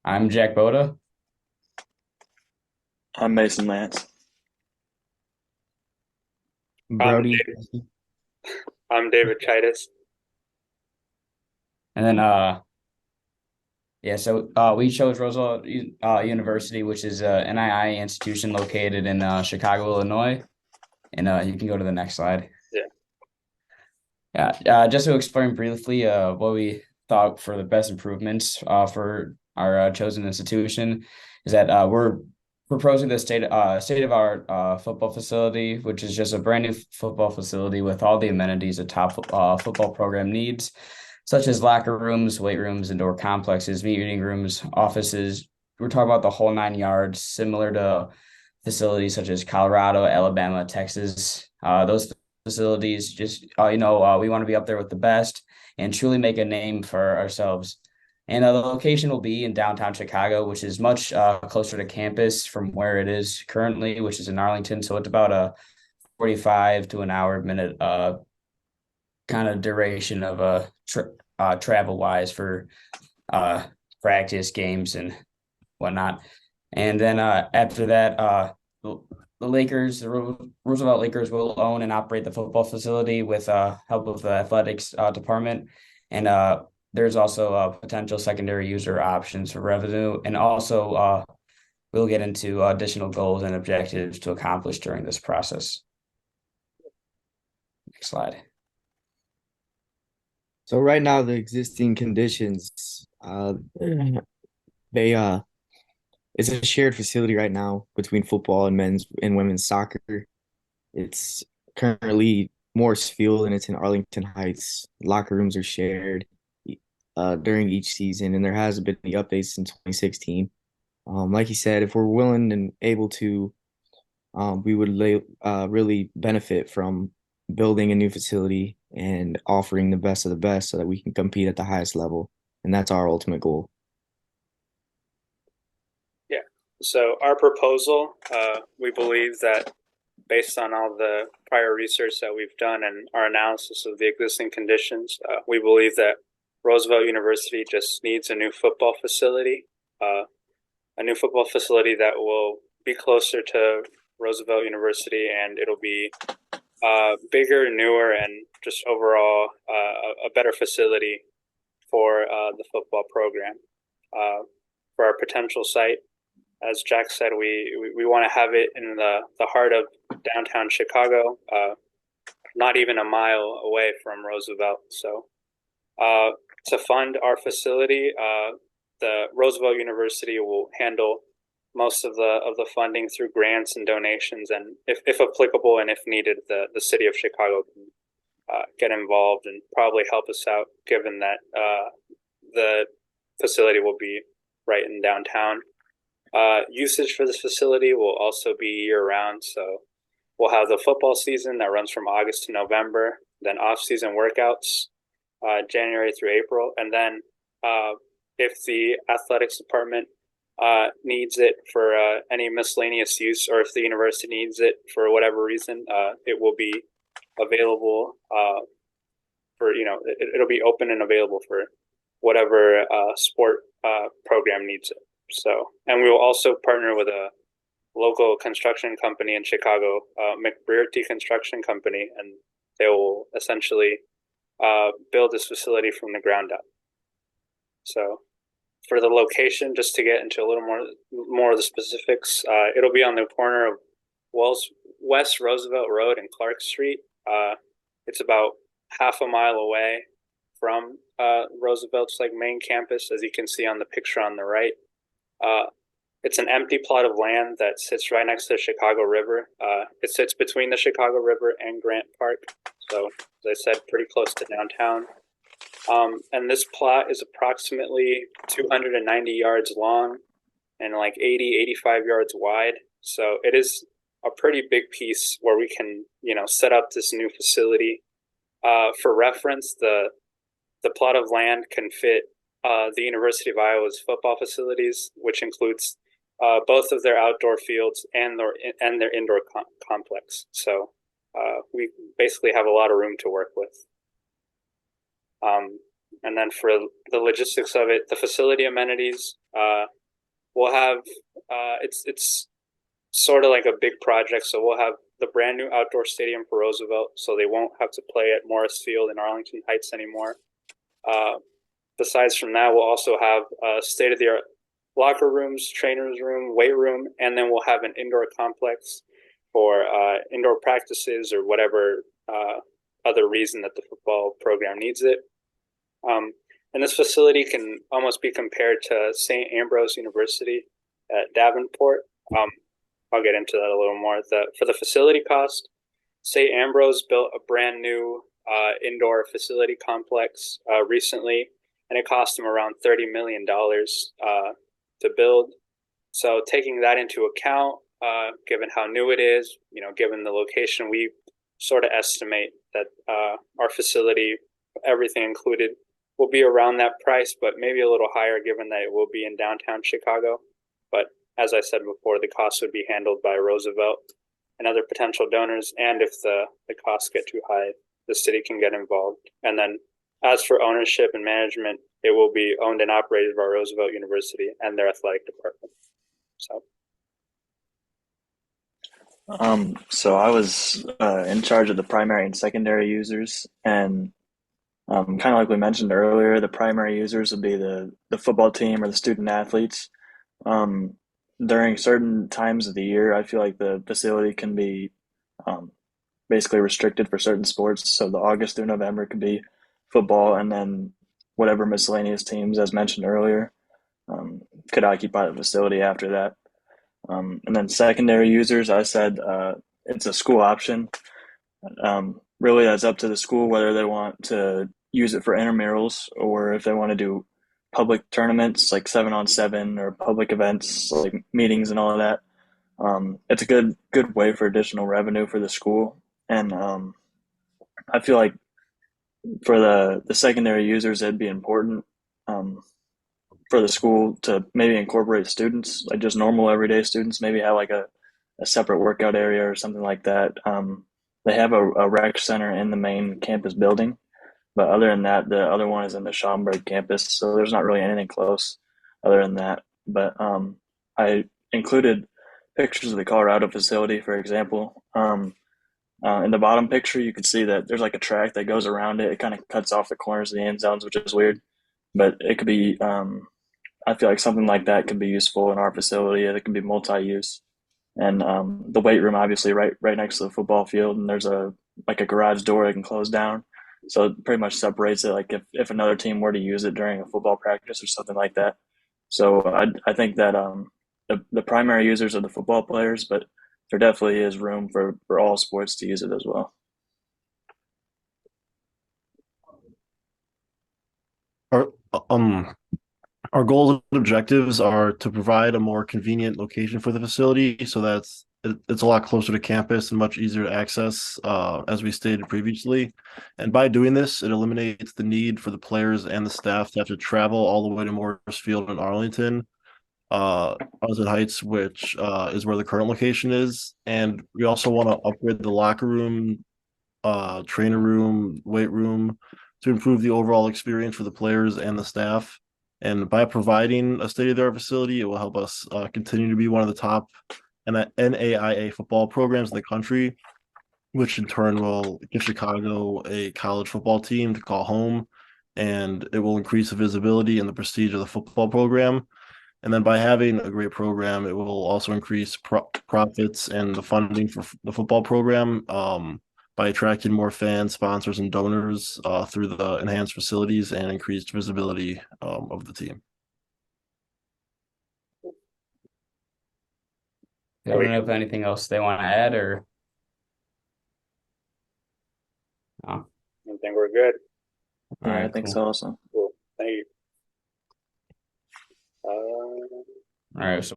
I'm Jack Boda. I'm Mason Lance. I'm Brody. I'm David Chitis. And then yeah, so we chose Roosevelt University, which is an NII institution located in Chicago, Illinois. And you can go to the next slide. Yeah. Yeah, just to explain briefly what we thought for the best improvements for our chosen institution is that we're proposing the state of our football facility, which is just a brand new football facility with all the amenities a top football program needs, such as locker rooms, weight rooms, indoor complexes, meeting rooms, offices. We're talking about the whole 9 yards, similar to facilities such as Colorado, Alabama, Texas. Those facilities. Just we want to be up there with the best and truly make a name for ourselves. And the location will be in downtown Chicago, which is much closer to campus from where it is currently, which is in Arlington. So it's about a 45 to an hour minute kind of duration of travel wise for uh, practice games and whatnot. And then after that, the Lakers, the Roosevelt Lakers will own and operate the football facility with help of the athletics department. And there's also potential secondary user options for revenue. And also, we'll get into additional goals and objectives to accomplish during this process. Next slide. So right now, the existing conditions, they it's a shared facility right now between football and men's and women's soccer. It's currently Morris Field and it's in Arlington Heights. Locker rooms are shared during each season, and there hasn't been any updates since 2016. Like you said, if we're willing and able to, we would really benefit from building a new facility and offering the best of the best so that we can compete at the highest level. And that's our ultimate goal. Yeah. So our proposal, we believe that based on all the prior research that we've done and our analysis of the existing conditions, we believe that Roosevelt University just needs uh, a new football facility that will be closer to Roosevelt University, and it'll be bigger, newer, and just overall a better facility for the football program. For our potential site, as Jack said, we want to have it in the heart of downtown Chicago, not even a mile away from Roosevelt. So uh, to fund our facility, the Roosevelt University will handle most of the funding through grants and donations, and if applicable and if needed, the city of Chicago can get involved and probably help us out, given that the facility will be right in downtown. Usage for this facility will also be year round, so we'll have the football season that runs from August to November, then off-season workouts, January through April, and then if the athletics department needs it for any miscellaneous use, or if the university needs it for whatever reason, it will be available for it'll be open and available for whatever sport program needs it. So, and we will also partner with a local construction company in Chicago, McBrearty Construction Company, and they will essentially build this facility from the ground up. So, for the location, just to get into a little more of the specifics, it'll be on the corner of West Roosevelt Road and Clark Street. It's about half a mile away from Roosevelt's main campus, as you can see on the picture on the right. Uh, it's an empty plot of land that sits right next to the Chicago River. It sits between the Chicago River and Grant Park, so as I said, pretty close to downtown. And this plot is approximately 290 yards long and 85 yards wide. So it is a pretty big piece where we can, set up this new facility. For reference, the plot of land can fit the University of Iowa's football facilities, which includes both of their outdoor fields and their indoor complex. So we basically have a lot of room to work with. And then for the logistics of it, the facility amenities, we'll have it's sort of like a big project. So we'll have the brand new outdoor stadium for Roosevelt, so they won't have to play at Morris Field in Arlington Heights anymore. Uh, Besides from that, we'll also have state of the art locker rooms, trainers room, weight room, and then we'll have an indoor complex for indoor practices or whatever other reason that the football program needs it. Um, and this facility can almost be compared to St. Ambrose University at Davenport. Um, I'll get into that a little more. For the facility cost, St. Ambrose built a brand new indoor facility complex recently, and it cost them around $30 million to build. So taking that into account, given how new it is, given the location, we sort of estimate that our facility, everything included, will be around that price, but maybe a little higher given that it will be in downtown Chicago. But as I said before, the cost would be handled by Roosevelt and other potential donors. And if the costs get too high, the city can get involved. And then as for ownership and management, it will be owned and operated by Roosevelt University and their athletic department. So So I was in charge of the primary and secondary users, and kind of like we mentioned earlier, the primary users would be the football team or the student athletes. Um, During certain times of the year, I feel like the facility can be um, basically restricted for certain sports. So the August through November could be football, and then whatever miscellaneous teams, as mentioned earlier, could occupy the facility after that. And then secondary users, I said it's a school option. Really, that's up to the school whether they want to use it for intramurals or if they want to do public tournaments like 7-on-7 or public events like meetings and all of that. It's a good way for additional revenue for the school, and I feel like for the secondary users, it'd be important um, for the school to maybe incorporate students, like just normal everyday students, maybe have like a separate workout area or something like that. They have a rec center in the main campus building, but other than that, the other one is in the Schaumburg campus, so there's not really anything close other than that. But I included pictures of the Colorado facility, for example. In the bottom picture, you can see that there's like a track that goes around it. It kind of cuts off the corners of the end zones, which is weird, but it could be. I feel like something like that could be useful in our facility. It can be multi-use, and the weight room obviously right next to the football field, and there's a garage door that can close down, so it pretty much separates it. Like if another team were to use it during a football practice or something like that. So I think that the primary users are the football players, but there definitely is room for all sports to use it as well. Our our goals and objectives are to provide a more convenient location for the facility, so it's a lot closer to campus and much easier to access, as we stated previously. And by doing this, it eliminates the need for the players and the staff to have to travel all the way to Morris Field in Arlington Heights, which is where the current location is. And we also want to upgrade the locker room, trainer room, weight room to improve the overall experience for the players and the staff. And by providing a state-of-the-art facility, it will help us continue to be one of the top NAIA football programs in the country, which in turn will give Chicago a college football team to call home, and it will increase the visibility and the prestige of the football program. And then by having a great program, it will also increase profits and the funding for the football program, by attracting more fans, sponsors, and donors through the enhanced facilities and increased visibility of the team. I don't know if anything else they want to add or. I think we're good. All Yeah, I right, think cool. so also. Cool. Thank you. All right, so